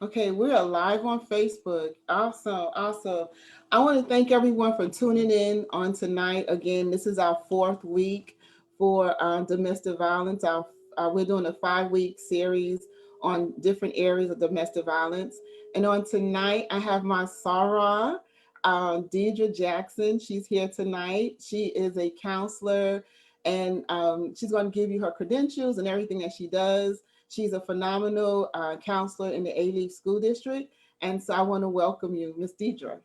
Okay, we are live on Facebook. Awesome, awesome. I want to thank everyone for tuning in on tonight. Again, this is our fourth week for domestic violence. We're doing a 5 week series on different areas of domestic violence. And on tonight, I have my Sarah, Deidre Jackson. She's here tonight. She is a counselor, and she's going to give you her credentials and everything that she does. She's a phenomenal counselor in the A-Leaf School District. And so I want to welcome you, Miss Deidre.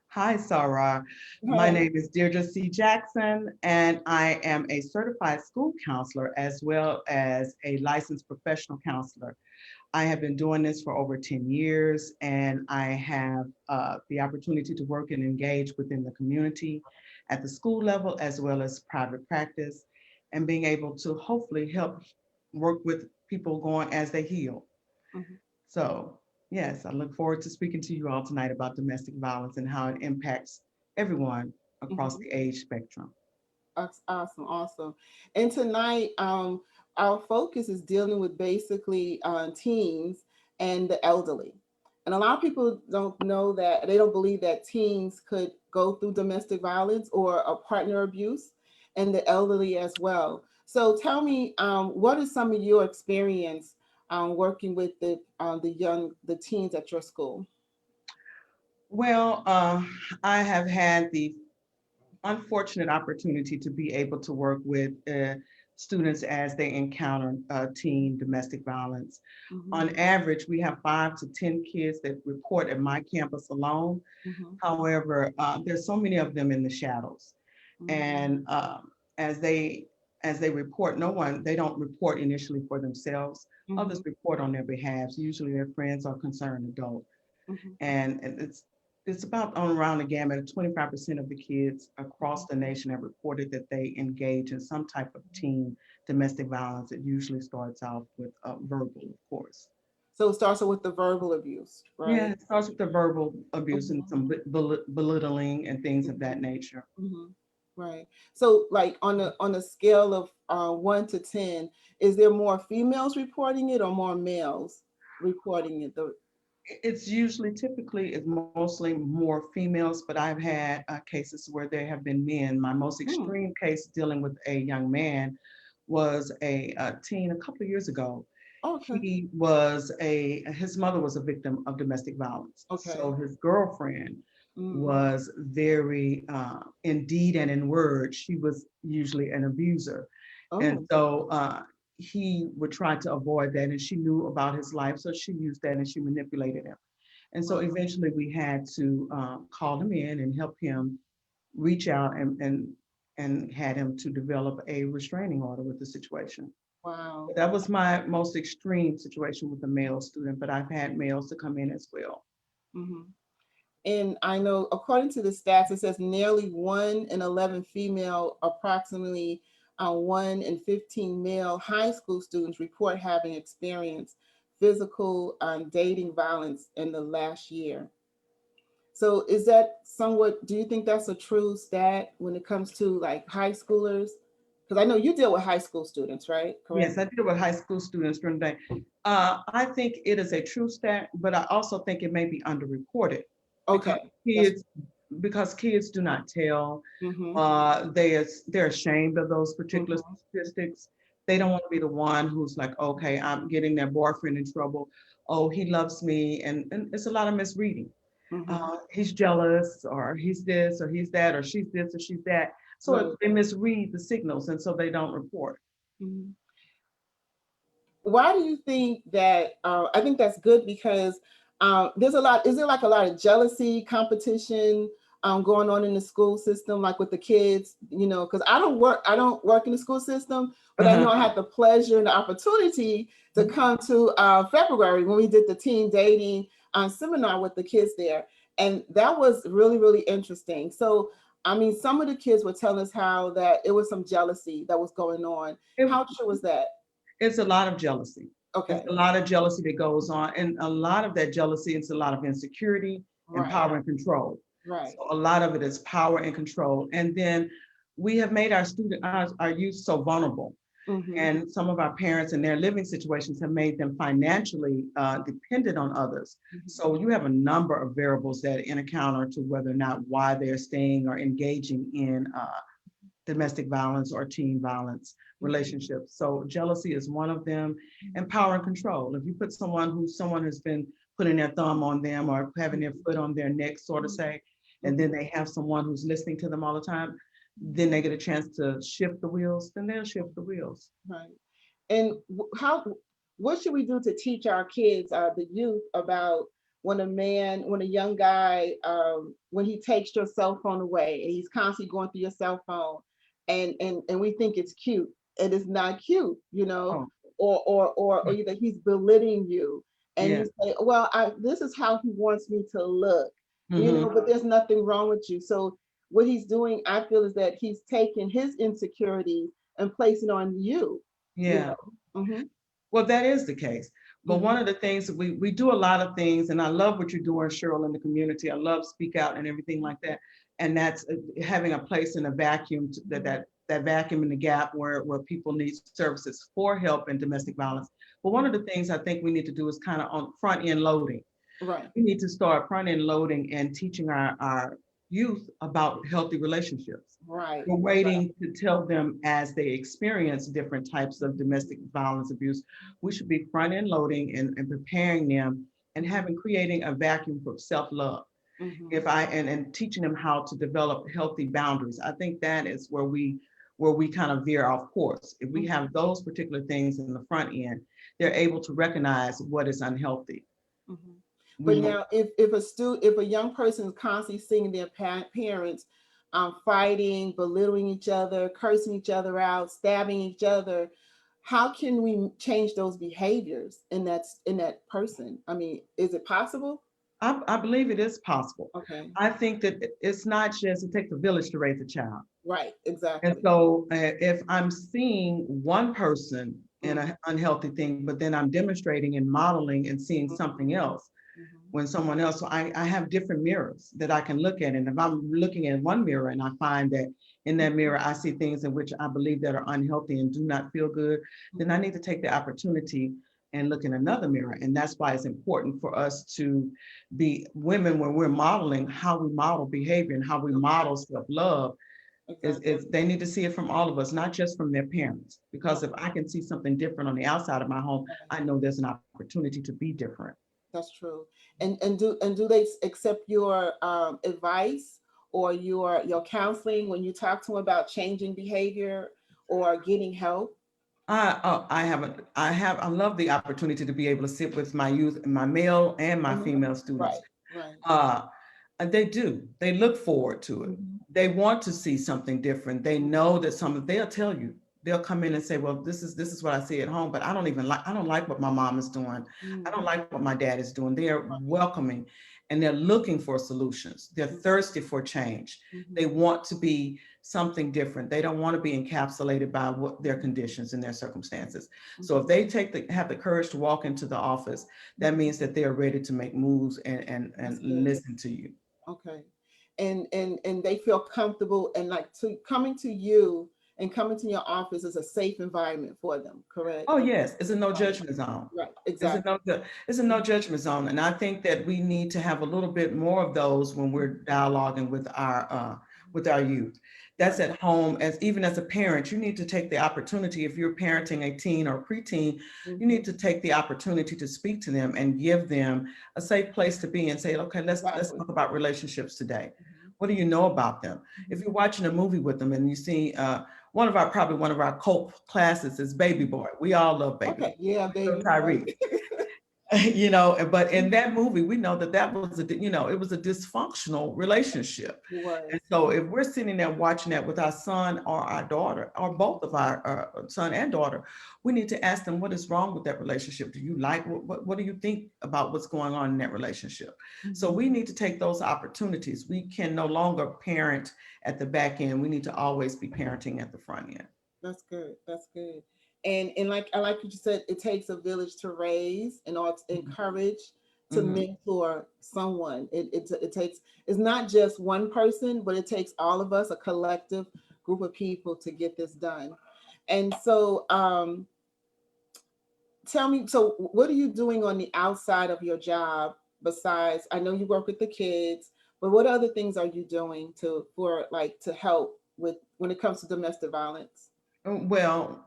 Hi, Sarah. My Hi. name is Deirdre C. Jackson, and I am a certified school counselor as well as a licensed professional counselor. I have been doing this for over 10 years, and I have the opportunity to work and engage within the community at the school level as well as private practice, and being able to hopefully help work with people going as they heal. Mhm, So, yes, I look forward to speaking to you all tonight about domestic violence and how it impacts everyone across mhm. the age spectrum. That's awesome, awesome. And tonight, our focus is dealing with basically teens and the elderly. And a lot of people don't know that, they don't believe that teens could go through domestic violence or a partner abuse, and the elderly as well. So tell me, what is some of your experience working with the teens at your school? Well, I have had the unfortunate opportunity to be able to work with students as they encounter teen domestic violence. Hmm. On average, we have 5 to 10 kids that report at my campus alone. Hmm. However, there's so many of them in the shadows, Hmm. and as they as they report, they don't report initially for themselves. Others Hmm. report on their behalf. Usually, their friends or concerned adult, and it's about on around the gamut of 25% of the kids across the nation have reported that they engage in some type of teen domestic violence. It usually starts off with verbal, of course. So it starts with the verbal abuse, Yeah, right? it starts with the verbal abuse and Hmm. some belittling and things of that nature. Hmm. Right. So, like on a scale of 1 to 10, is there more females reporting it or more males reporting it? It's usually typically it's mostly more females, but I've had cases where there have been men. My most Hmm. extreme case dealing with a young man was a teen a couple of years ago. Okay. His mother was a victim of domestic violence. Okay. So his girlfriend Mm. was very, in deed and in word, she was usually an abuser. And Oh. so he would try to avoid that. And she knew about his life. So she used that and she manipulated him. And so Wow. eventually we had to call him in and help him reach out and had him to develop a restraining order with the situation. Wow. That was my most extreme situation with a male student, but I've had males to come in as well. Hmm. And I know, according to the stats, it says nearly 1 in 11 female, approximately 1 in 15 male high school students report having experienced physical dating violence in the last year. So, is that somewhat, do you think that's a true stat when it comes to like high schoolers? Because I know you deal with high school students, right? Yes, Correct? I deal with high school students during the day. I think it is a true stat, but I also think it may be underreported because Okay. That's, kids because kids do not tell. mm-hmm, They're ashamed of those particular mm-hmm, statistics. They don't want to be the one who's like, okay, I'm getting their boyfriend in trouble. Oh, he loves me, and it's a lot of misreading. mm-hmm. He's jealous, or he's this, or he's that, or she's this, or she's that. So Right. they misread the signals, and so they don't report. Mm-hmm. Why do you think that? I think that's good because there's a lot. Is there like a lot of jealousy, competition going on in the school system, like with the kids? You know, because I don't work in the school system, but I know Uh-huh. I had the pleasure and the opportunity to come to February when we did the teen dating seminar with the kids there, and that was really really interesting. So. I mean, some of the kids were telling us how that it was some jealousy that was going on. It, How true was that? it's a lot of jealousy. It's Okay. a lot of jealousy that goes on, and a lot of that jealousy is a lot of insecurity and Right, power and control. right. So a lot of it is power and control, and then we have made our youth so vulnerable. Mm-hmm. And some of our parents and their living situations have made them financially dependent on others. Mm-hmm. So you have a number of variables that in account to whether or not why they're staying or engaging in domestic violence or teen violence Mm-hmm. relationships. So jealousy is one of them, and power and control. If you put someone has been putting their thumb on them or having their foot on their neck, sort of say, and then Mm-hmm. they have someone who's listening to them all the time, then they get a chance to shift the wheels, then they'll shift the wheels. Right. And what should we do to teach our kids, the youth, about when a young guy, when he takes your cell phone away and he's constantly going through your cell phone, and we think it's cute, and it's not cute, Oh, or either he's belittling you, and yeah. you say, well, this is how he wants me to look, Hmm. but there's nothing wrong with you. So what he's doing, I feel, is that he's taking his insecurities and placing on you, you Yeah. know. Mm-hmm. Well, that is the case. But Mm-hmm. one of the things that we do a lot of things, and I love what you're doing, Cheryl, in the community. I love Speak Out and everything like that. And that's having a place in a vacuum, that vacuum in the gap where people need services for help in domestic violence. But one of the things I think we need to do is kind of on front end loading. Right. We need to start front end loading and teaching our youth about healthy relationships. Right. We're Right. waiting to tell them as they experience different types of domestic violence abuse. We should be front end loading and preparing them and having creating a vacuum for self-love. Mm-hmm. If I and teaching them how to develop healthy boundaries. I think that is where we kind of veer off course. If we have those particular things in the front end, they're able to recognize what is unhealthy. Mm-hmm. But We now, if a young person is constantly seeing their parents fighting, belittling each other, cursing each other out, stabbing each other, how can we change those behaviors in that person? I mean, is it possible? I believe it is possible. Okay. I think that it's not just it takes a village to raise a child. Right. And Exactly. so if I'm seeing one person in Mm-hmm. an unhealthy thing, but then I'm demonstrating and modeling and seeing something else Mm-hmm. when someone else, so I have different mirrors that I can look at. And if I'm looking at one mirror and I find that in that mirror, I see things in which I believe that are unhealthy and do not feel good, then I need to take the opportunity and look in another mirror. And that's why it's important for us to be women when we're modeling how we model behavior and how we model self-love Exactly. is they need to see it from all of us, not just from their parents. Because Right. if I can see something different on the outside of my home, I know there's an opportunity to be different. That's true. And do they accept your advice or your counseling when you talk to them about changing behavior or getting help? I love the opportunity to be able to sit with my youth, my male and my Mhm. female students. Right, right. Uh, and they do. They look forward to it. Mhm. They want to see something different. They know that they'll tell you. They'll come in and say, "Well, this is what I see at home, but I don't like what my mom is doing. I don't Mhm. like what my dad is doing." They are welcoming and they're looking for solutions. They're thirsty for change. They Mhm. want to be something different. They don't want to be encapsulated by what their conditions and their circumstances. So if Mhm. they have the courage to walk into the office, that Mhm. means that they are ready to make moves and That's good. listen to you. Okay. And they feel comfortable and like to coming to you and coming to your office is a safe environment for them, correct? Oh yes, it's a no Right, judgment zone. right, It's a exactly. it's a no judgment zone, and I think that we need to have a little bit more of those when we're dialoguing with our youth. That's Right. at home. As even as a parent, you need to take the opportunity. If you're parenting a teen or preteen, you Mhm. need to take the opportunity to speak to them and give them a safe place to be and say, okay, let's Exactly. talk about relationships today. Mhm. What do you know about them? If Mhm. you're watching a movie with them and you see probably one of our cult classes is Baby Boy. We all love Baby Boy. Okay, yeah, We love baby boy. Tyrese. But in that movie, we know that was it was a dysfunctional relationship. It was. And so if we're sitting there watching that with our son or our daughter, or both of our son and daughter, we need to ask them what is wrong with that relationship. Do you like what do you think about what's going on in that relationship? So Mhm. we need to take those opportunities. We can no longer parent at the back end. We need to always be parenting at the front end. That's good. That's good. And like I like what you said, it takes a village to raise and also encourage to Mm-hmm. mentor someone. It takes it's not just one person, but it takes all of us, a collective group of people, to get this done. And so tell me, so what are you doing on the outside of your job besides, I know you work with the kids, but what other things are you doing to help with when it comes to domestic violence? Well,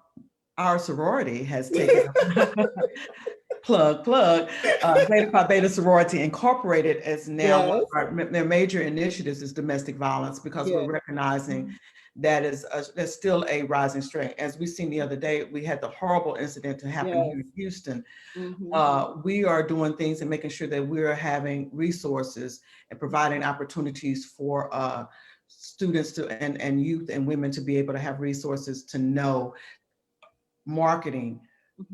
our sorority has taken plug, Beta Phi Beta Sorority Incorporated as now one Yes, of their major initiatives is domestic violence, because we're yes, recognizing that is that's still a rising strain. As we seen the other day, we had the horrible incident to happen here yes. in Houston. Mm-hmm. We are doing things and making sure that we're having resources and providing opportunities for students to and youth and women to be able to have resources to know marketing,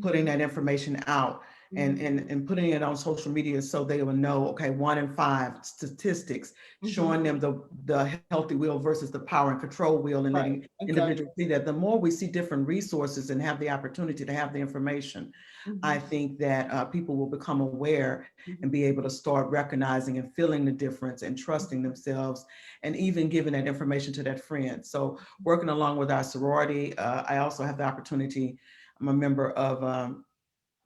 putting that information out, and putting it on social media so they will know, okay, 1 in 5 statistics, showing them the healthy wheel versus the power and control wheel, and Right, letting exactly. individuals see that. The more we see different resources and have the opportunity to have the information, I Mm-hmm. think that people will become aware and be able to start recognizing and feeling the difference and trusting themselves, and even giving that information to that friend. So working along with our sorority, I also have the opportunity, I'm a member of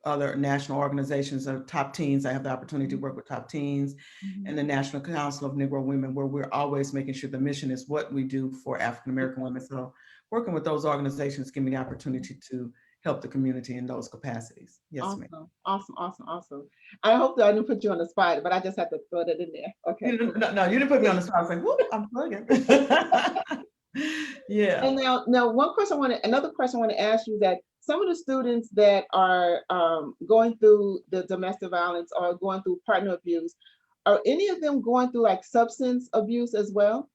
other national organizations of top teens. I have the opportunity to work with top teens Mm-hmm. and the National Council of Negro Women, where we're always making sure the mission is what we do for African American women. So working with those organizations give me the opportunity to help the community in those capacities. Yes, ma'am. Awesome, awesome, awesome, awesome. I hope that I didn't put you on the spot, but I just had to throw that in there. Okay, You cool. didn't, no, you didn't put me on the spot. I was like, whoop, I'm plugging. Yeah. And now, another question I want to ask you, that some of the students that are going through the domestic violence or going through partner abuse, are any of them going through like substance abuse as well?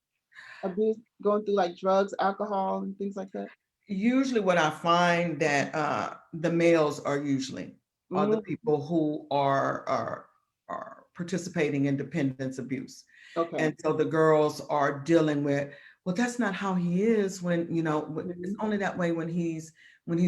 Abuse, going through like drugs, alcohol, and things like that? Usually what I find that the males are the Mm, people who are participating in dependence abuse. And okay. so the girls are dealing with, well, that's not how he is when, it's Mhm, only that way when he's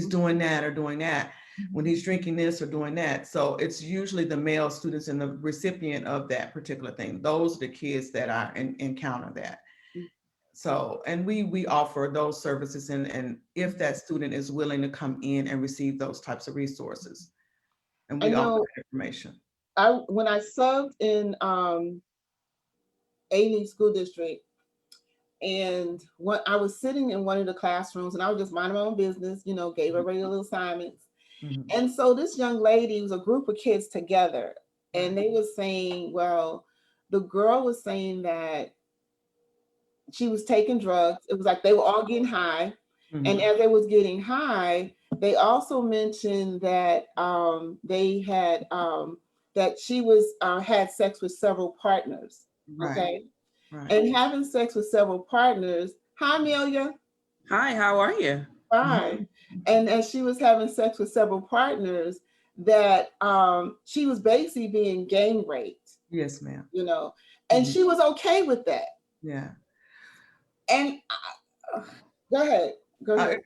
doing that or doing that, when mhm, he's drinking this or doing that. So it's usually the male students and the recipient of that particular thing. Those are the kids that I encounter that. mhm. So, and we offer those services, and if Mhm. that student is willing to come in and receive those types of resources, and I we offer know that information. when I subbed in A school district, and what I was sitting in one of the classrooms and I was just minding my own business, gave everybody little assignments. Mhm. And so this young lady, was a group of kids together, and Right. they were saying, well, the girl was saying that she was taking drugs. It was like they were all getting high. And Mhm. as they was getting high, they also mentioned that they had that she was had sex with several partners. Right. Okay. Right. And having sex with several partners. Hi, Amelia. Hi, how are you? Hi. Mhm. And as she was having sex with several partners, that she was basically being gang raped, Yes, ma'am. you know, and Mhm. she was okay with that. Yeah. And go ahead, go Uh, ahead.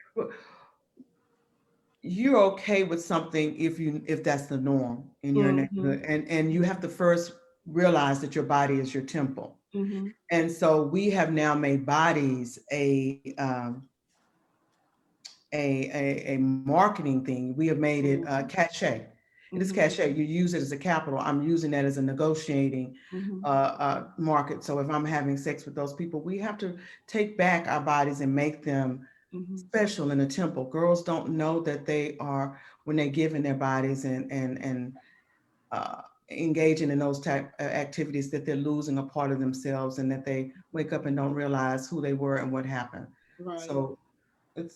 you're okay with something if that's the norm in your Mm-hmm, neighborhood, and you have to first realize that your body is your temple. mm-hmm, And so we have now made bodies a marketing thing. We have made it cachet. It is mm-hmm, cachet. You use it as a capital. I'm using that as a negotiating mm-hmm, market. So if I'm having sex with those people, we have to take back our bodies and make them mm-hmm, special in a temple. Girls don't know that they are, when they give in their bodies and uh, engaging in those type of activities, that they're losing a part of themselves, and that they wake up and don't realize who they were and what happened. right. So it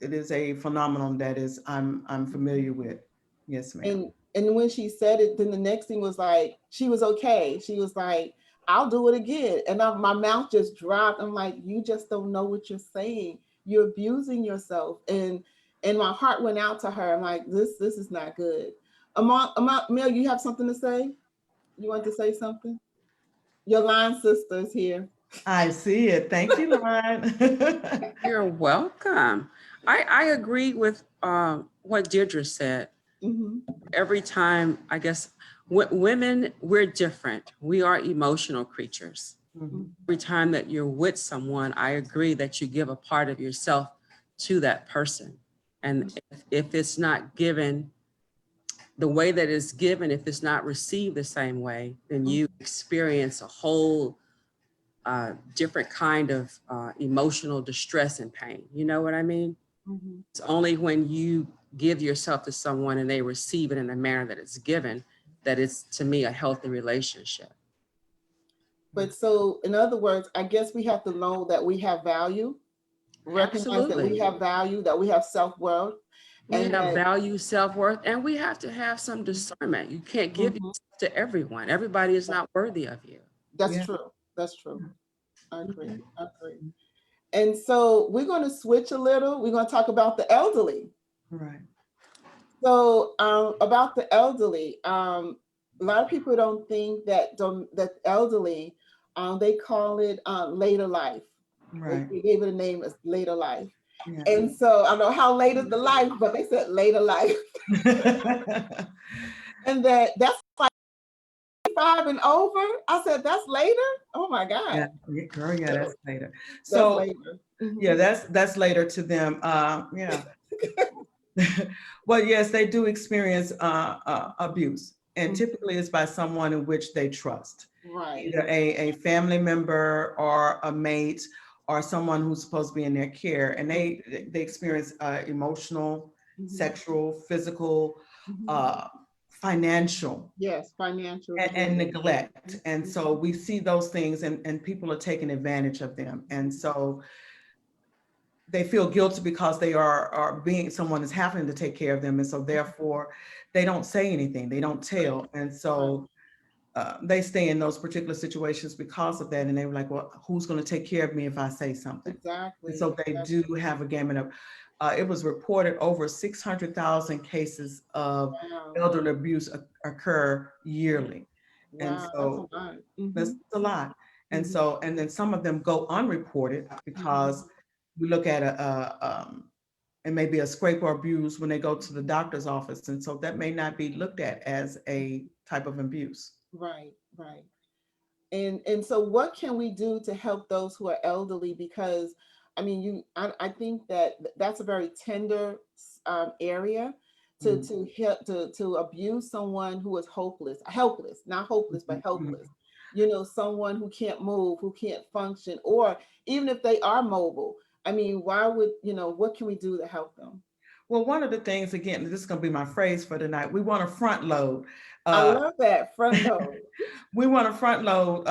is a phenomenon that is I'm familiar with. Yes, ma'am. And when she said it, then the next thing was like she was okay. She was like, "I'll do it again," and my mouth just dropped. I'm like, "You just don't know what you're saying. You're abusing yourself." And my heart went out to her. I'm like, "This is not good." Mel, you have something to say? You want to say something? Your line sister is here. I see it. Thank you, Lauren. You're welcome. I agree with what Deirdre said. Mm-hmm. Every time, I guess, women, we're different. We are emotional creatures. Mhm. Every time that you're with someone, I agree that you give a part of yourself to that person. And if it's not given the way that it's given, if it's not received the same way, then you experience a whole different kind of emotional distress and pain. You know what I mean? Mm-hmm. It's only when you give yourself to someone and they receive it in the manner that it's given that it's, to me, a healthy relationship. But so, in other words, I guess we have to know that we have value, recognize that we Absolutely. have value, that we have self-worth. We And have that, value, self-worth, and we have to have some discernment. You can't give Mhm. yourself to everyone. Everybody is not worthy of you. That's Yeah. true. That's true. I agree. Mhm. I agree. And so we're going to switch a little. We're going to talk about the elderly. Right. So about the elderly, a lot of people don't think that that elderly, they call it later life. Right. They gave it a name as later life. Yeah. And so I don't know how late is the life, but they said later life. And that's like 5 and over. I said, that's later? Oh my Yeah, God. girl, yeah, that's later. That's So later. Mhm. yeah, that's later to them. Yeah. Well, yes, they do experience abuse, and Mhm. typically it's by someone in which they trust, Right. either a family member or a mate or someone who's supposed to be in their care, and they experience emotional, Mhm. sexual, physical, Mhm. financial, Yes, financial. and neglect. And Mhm. so we see those things, and people are taking advantage of them. And so they feel guilty because they are being, someone is having to take care of them. And so therefore they don't say anything, they don't tell. And so they stay in those particular situations because of that. And they were like, well, who's going to take care of me if I say something? And Exactly. so they do have a gamut of, it was reported over 600,000 cases of Wow. elderly abuse occur yearly. And Wow, that's a so lot. that's Mhm. a lot. And Mhm. so, and then some of them go unreported because we look at it may be a scrape or abuse when they go to the doctor's office. And so that may not be looked at as a type of abuse. Right, right. And so what can we do to help those who are elderly? Because I mean, I think that that's a very tender area Mhm. to help to abuse someone who is helpless, not hopeless, but Mhm. Mhm. helpless. You know, someone who can't move, who can't function, or even if they are mobile. I mean, why would, what can we do to help them? Well, one of the things, again, this is going to be my phrase for tonight. We want to front load. I Uh, love that front load. we want to front load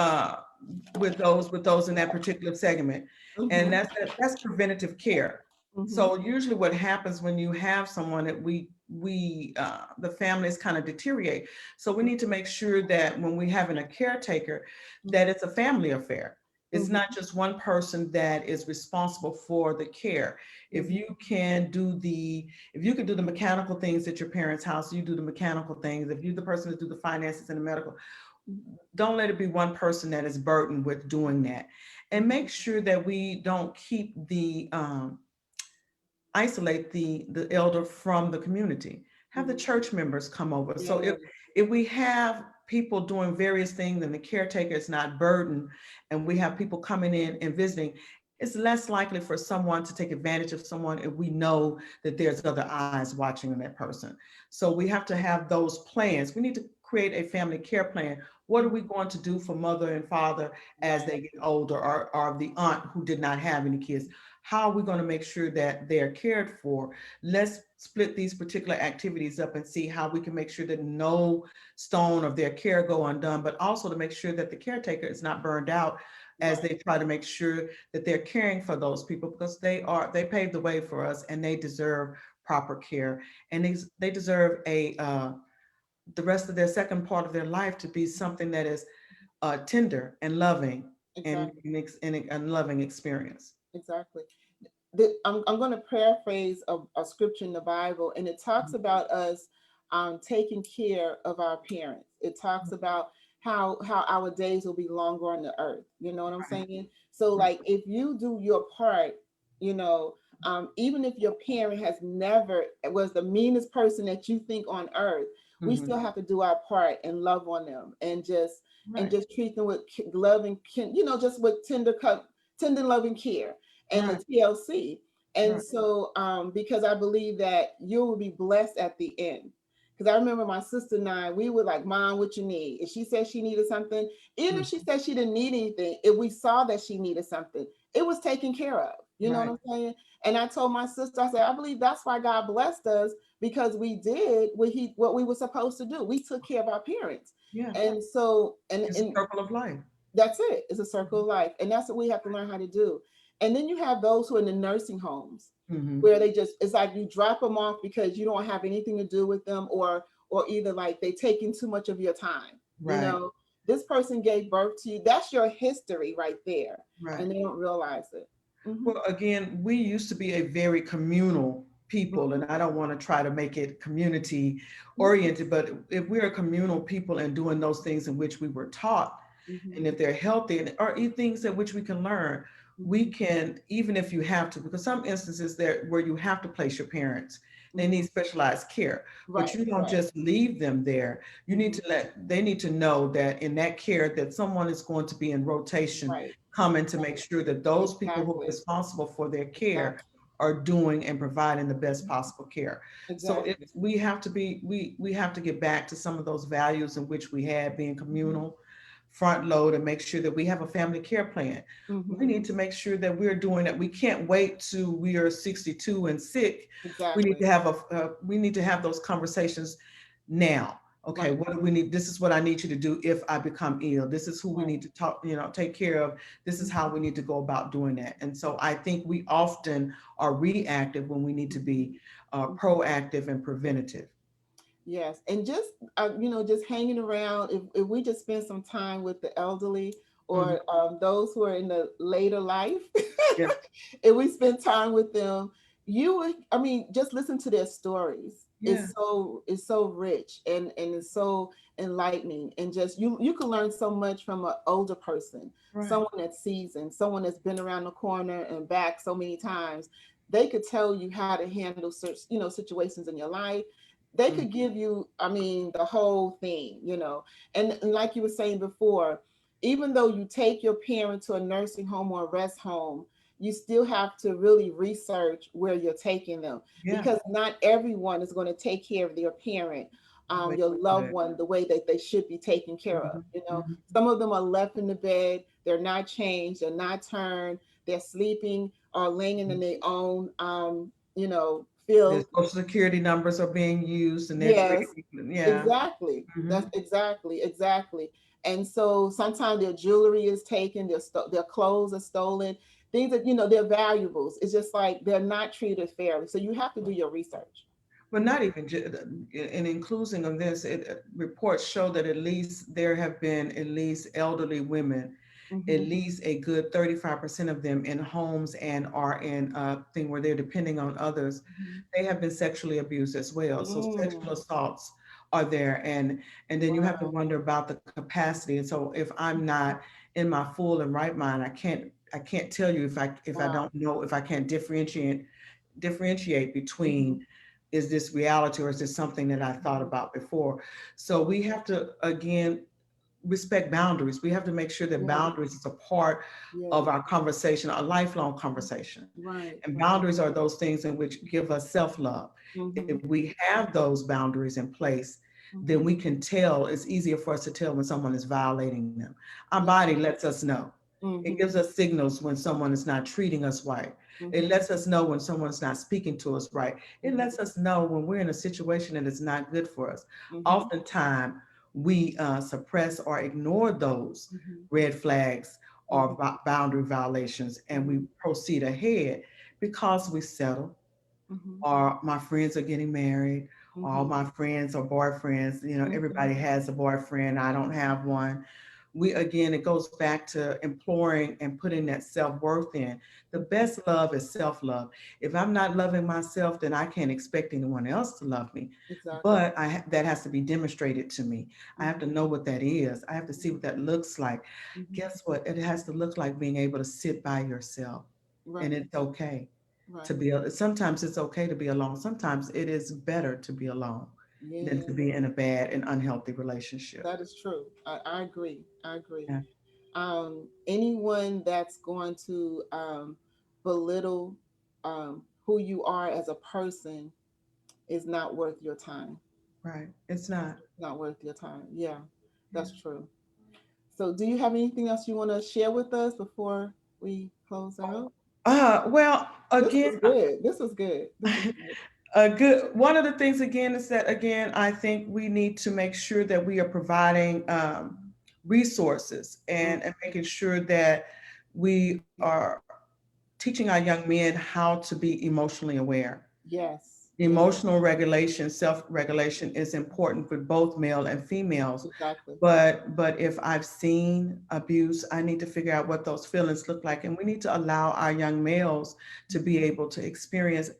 with those in that particular segment, and Mhm, that's preventative care. mhm, So usually, what happens when you have someone that the families kind of deteriorate. So we need to make sure that when we having a caretaker, that it's a family affair. It's mhm, not just one person that is responsible for the care. If mhm. you can do the mechanical things at your parents' house, you do the mechanical things. If you're the person that do the finances and the medical, don't let it be one person that is burdened with doing that. And make sure that we don't keep isolate the elder from the community. Have the Mhm. church members come over. So Yes. if we have people doing various things and the caretaker is not burdened, and we have people coming in and visiting, it's less likely for someone to take advantage of someone if we know that there's other eyes watching on that person. So we have to have those plans. We need to create a family care plan. What are we going to do for mother and father as they get older, or the aunt who did not have any kids? How are we going to make sure that they're cared for? Let's split these particular activities up and see how we can make sure that no stone of their care go undone, but also to make sure that the caretaker is not burned out as Right. they try to make sure that they're caring for those people, because they paved the way for us and they deserve proper care, and they deserve the rest of their second part of their life to be something that is tender and loving, and Exactly. and loving experience. Exactly. I'm going to paraphrase a scripture in the Bible, and it talks about us taking care of our parents. It talks about how our days will be longer on the earth. You know what I'm Right. saying? So, like, if you do your part, even if your parent has never was the meanest person that you think on earth, we Mhm. still have to do our part and love on them, and Right. just treat them with loving, just with tender loving care. And the Right. TLC. And Right. so, because I believe that you will be blessed at the end. Because I remember my sister and I, we were like, Mom, what you need? If she said she needed something, even if Mm. she said she didn't need anything, if we saw that she needed something, it was taken care of. You know what Right. I'm saying? And I told my sister, I said, I believe that's why God blessed us, because we did what we were supposed to do. We took care of our parents. Yeah. And so, It's a and circle of life. that's it. It's a circle of life. And that's what we have to learn how to do. And then you have those who are in the nursing homes Mm-hmm. where they just, it's like you drop them off because you don't have anything to do with them, or either like they taking too much of your time. You Right. know, this person gave birth to you. That's your history right there. Right. And they don't realize it. Hmm. Well, again, we used to be a very communal people, and Hmm. I don't want to try to make it community Yeah. oriented, but if we're a communal people and doing those things in which we were taught, Hmm. and if they're healthy and or things that which we can learn, we Hmm. can, even if you have to, because some instances there where you have to place your parents, they Hmm. need specialized care, but Right. you don't Right. just leave them there. You need Hmm. to they need to know that in that care that someone is going to be in rotation Right. coming to make Right. sure that those people who are Exactly. responsible for their care Exactly. are doing and providing the best possible care. So Exactly. we have to be, we have to get back to some of those values in which we had being Hmm. communal, front load, and make sure that we have a family care plan. We Hmm. need to make sure that we're doing that. We can't wait till we are 62 and sick. We need Exactly. to have we need to have those conversations now. Okay, Right. what do we need? This is what I need you to do if I become ill. This is who we Right. need to talk, take care of. This is how we need to go about doing that. And so I think we often are reactive when we need to be Mhm. proactive and preventative. Yes, and just just hanging around. If we just spend some time with the elderly, Mhm. or those who are in the later life, Yeah. if we spend time with them, you would. I mean, just listen to their stories. Yeah. It's so rich, and it's so enlightening, and just you can learn so much from an older person, Right. someone that's seasoned, someone that's been around the corner and back so many times. They could tell you how to handle situations in your life. They Mhm. could give you, I mean, the whole thing. And like you were saying before, even though you take your parent to a nursing home or a rest home, you still have to really research where you're taking them, Yeah. because not everyone is going to take care of their parent, The way your you loved should. one, the way that they should be taken care of. Mhm. Mhm. Some of them are left in the bed, they're not changed, they're not turned, they're sleeping or laying in their own, Their field. social security numbers are being used and they're Yes, creating, yeah. exactly. Hmm. That's exactly. And so sometimes their jewelry is taken, their clothes are stolen, things that, they're valuables. It's just like they're not treated fairly. So you have to do your research. But not even, in inclusion of this, reports show that at least there have been at least elderly women, at Hmm. least a good 35% of them in homes and are in a thing where they're depending on others. They have been sexually abused as well. So sexual Mm, assaults are there. And then you have to wow. wonder about the capacity. And so if I'm not in my full and right mind, I can't tell you if I Wow. don't know, if I can't differentiate Hmm. between, is this reality or is this something that I thought about before? So we have to, again, respect boundaries. We have to make sure that Yeah. boundaries is a part Yeah. of our conversation, a lifelong conversation. Right. And Right. boundaries are those things in which give us self-love. If Hmm. we have those boundaries in place, then Hmm. we can tell, it's easier for us to tell when someone is violating them. Our Yeah. body lets us know. It Hmm. gives us signals when someone is not treating us right. It Hmm. lets us know when someone's not speaking to us right. It Hmm. lets us know when we're in a situation that is not good for us. Hmm. Oftentimes, we suppress or ignore those Hmm. red flags or Hmm. boundary violations, and we Hmm. proceed ahead because we settle, Hmm. or my friends are getting married, all Hmm. my friends are boyfriends, Hmm. everybody has a boyfriend, I don't have one. We, again, it goes back to imploring and putting that self-worth in. The best love is self-love. If I'm not loving myself, then I can't expect anyone else to love me. Exactly. But that has to be demonstrated to me. I have to Hmm. know what that is. I have to see what that looks like. Hmm. Guess what? It has to look like being able to sit by yourself. And Right. it's okay to Right. be, sometimes it's okay to be alone. Sometimes it is better to be alone than to Yeah, be in a bad and unhealthy relationship. that is true. I agree. I agree. Yeah. Anyone that's going to belittle who you are as a person is not worth your time. Right. It's not. Not worth your time. Yeah, that's true. So, do you have anything else you want to share with us before we close out? Well, This again, was good. This was good. This was good. a good one of the things again is that again, I think we need to make sure that we are providing resources Mm, and making sure that we are teaching our young men how to be emotionally aware. yes. Yes. Emotional regulation, self-regulation is important for both male and females. Exactly. But if I've seen abuse, I need to figure out what those feelings look like. And we need to allow our young males to be able to experience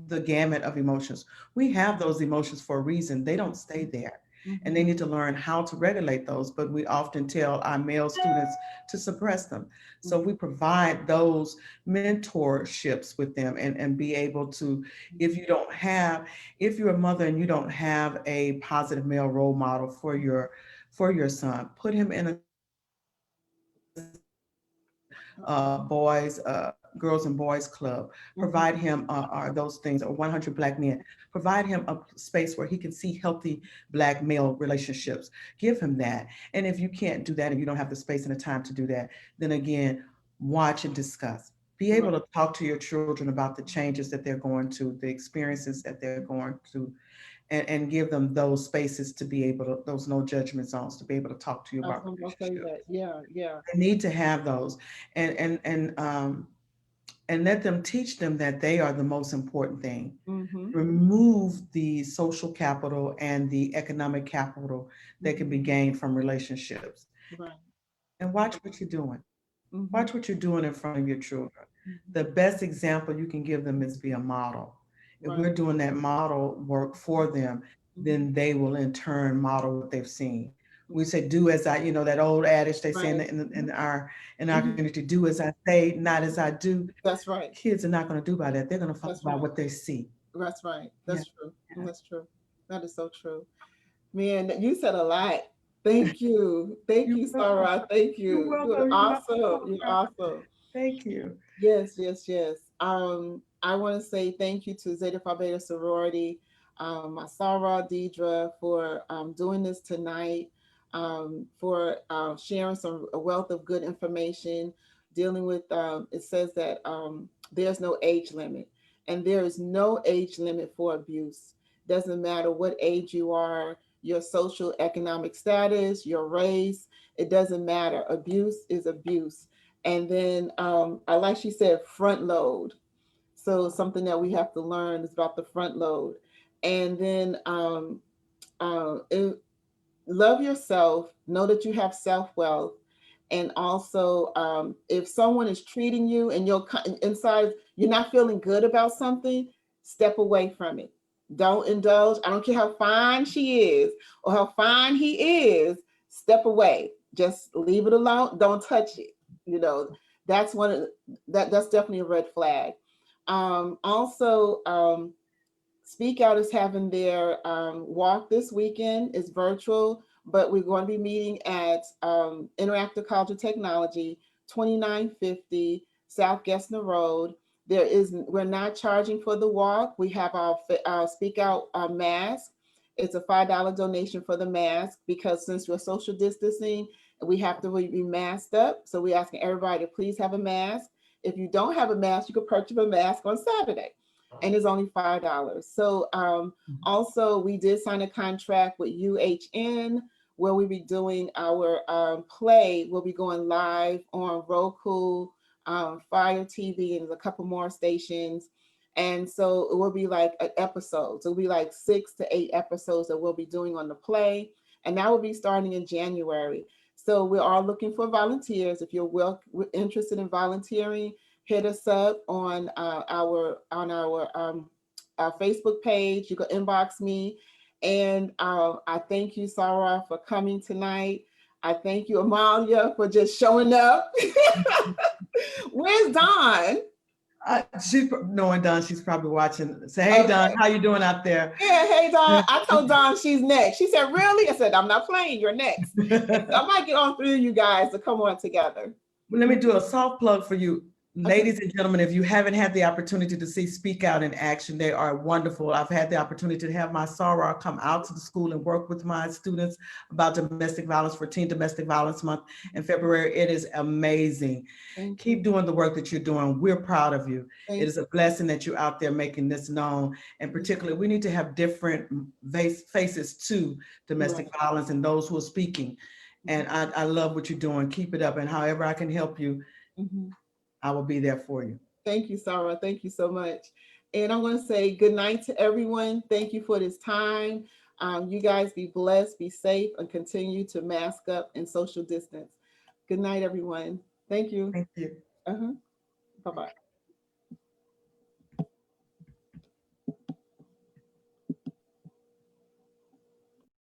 the gamut of emotions. We have those emotions for a reason. They don't stay there. And they Mhm. need to learn how to regulate those, but we often tell our male students to suppress them. So we provide those mentorships with them and be able to, if you don't have, if you're a mother and you don't have a positive male role model for your son, put him in a boys, girls and boys club. Mhm. Provide him are those things, or 100 Black men. Provide him a space where he can see healthy Black male relationships. Give him that. And if you can't do that and you don't have the space and the time to do that, then again, watch and discuss. Be able Right. to talk to your children about the changes that they're going to, the experiences that they're going to, and give them those spaces to be able to, those no judgment zones, to be able to talk to you I was about gonna say relationships. that. Yeah. Yeah. They need to have those, and and let them teach them that they are the most important thing. Mhm. Remove the social capital and the economic capital that can Mhm. be gained from relationships, Right. and watch what you're doing. Mhm. Watch what you're doing in front of your children. Mhm. The best example you can give them is be a model. If Right. we're doing that model work for them, Mhm. then they will in turn model what they've seen. We say, "Do as I," that old adage they say Right. in our Mhm. community, "Do as I say, not as I do." That's right. Kids are not going to do by that. They're going to follow That's by right. what they see. That's right. Yeah, That's true. yeah. That's true. That is so true. Man, you said a lot. Thank you. Thank You're you, welcome. Sarah. Thank You're you. You're welcome. You're not awesome. You're welcome. awesome. Thank you. Yes, yes, yes. I want to say thank you to Zeta Phi Beta Sorority, my Sarah, Deidre, for doing this tonight, for sharing some a wealth of good information, dealing with, it says that there's no age limit, and there is no age limit for abuse. Doesn't matter what age you are, your social economic status, your race, it doesn't matter. Abuse is abuse. And then, like she said, front load. So something that we have to learn is about the front load. And then, it, love yourself, know that you have self-wealth. And also, if someone is treating you and you're inside, you're not feeling good about something, step away from it. Don't indulge. I don't care how fine she is or how fine he is, step away. Just leave it alone. Don't touch it. You know, that's one of that's definitely a red flag. Also, Speak Out is having their walk this weekend. It's virtual, but we're going to be meeting at Interactive College of Technology, 2950 South Gessner Road. We're not charging for the walk. We have our Speak Out mask. It's a $5 donation for the mask because since we're social distancing, we have to be masked up. So we're asking everybody to please have a mask. If you don't have a mask, you can purchase a mask on Saturday and it's only $5. So also we did sign a contract with UHN where we'll be doing our play. We'll be going live on Roku, Fire TV, and a couple more stations. And so it will be like an episode. So it'll be like 6 to 8 episodes that we'll be doing on the play. And that will be starting in January. So we are looking for volunteers. If you're interested in volunteering, hit us up on our Facebook page. You can inbox me. And I thank you, Sarah, for coming tonight. I thank you, Amalia, for just showing up. Where's Dawn? She's knowing Don. She's probably watching. Say, "Hey, Don, Okay. how you doing out there?" Yeah, hey Dawn. I told Dawn she's next. She said, "Really?" I said, "I'm not playing. You're next." And so I might get on through you guys to come on together. Let me do a soft plug for you. Ladies and gentlemen, if you haven't had the opportunity to see Speak Out in action, they are wonderful. I've had the opportunity to have my soror come out to the school and work with my students about domestic violence for Teen Domestic Violence Month in February. It is amazing. Keep doing the work that you're doing. We're proud of you. It is a blessing that you're out there making this known. And particularly, we need to have different faces to domestic violence and those who are speaking. And I love what you're doing. Keep it up. And however I can help you, I will be there for you. Thank you, Sarah. Thank you so much. And I'm going to say good night to everyone. Thank you for this time. You guys be blessed, be safe, and continue to mask up and social distance. Good night, everyone. Thank you. Thank you. Bye-bye.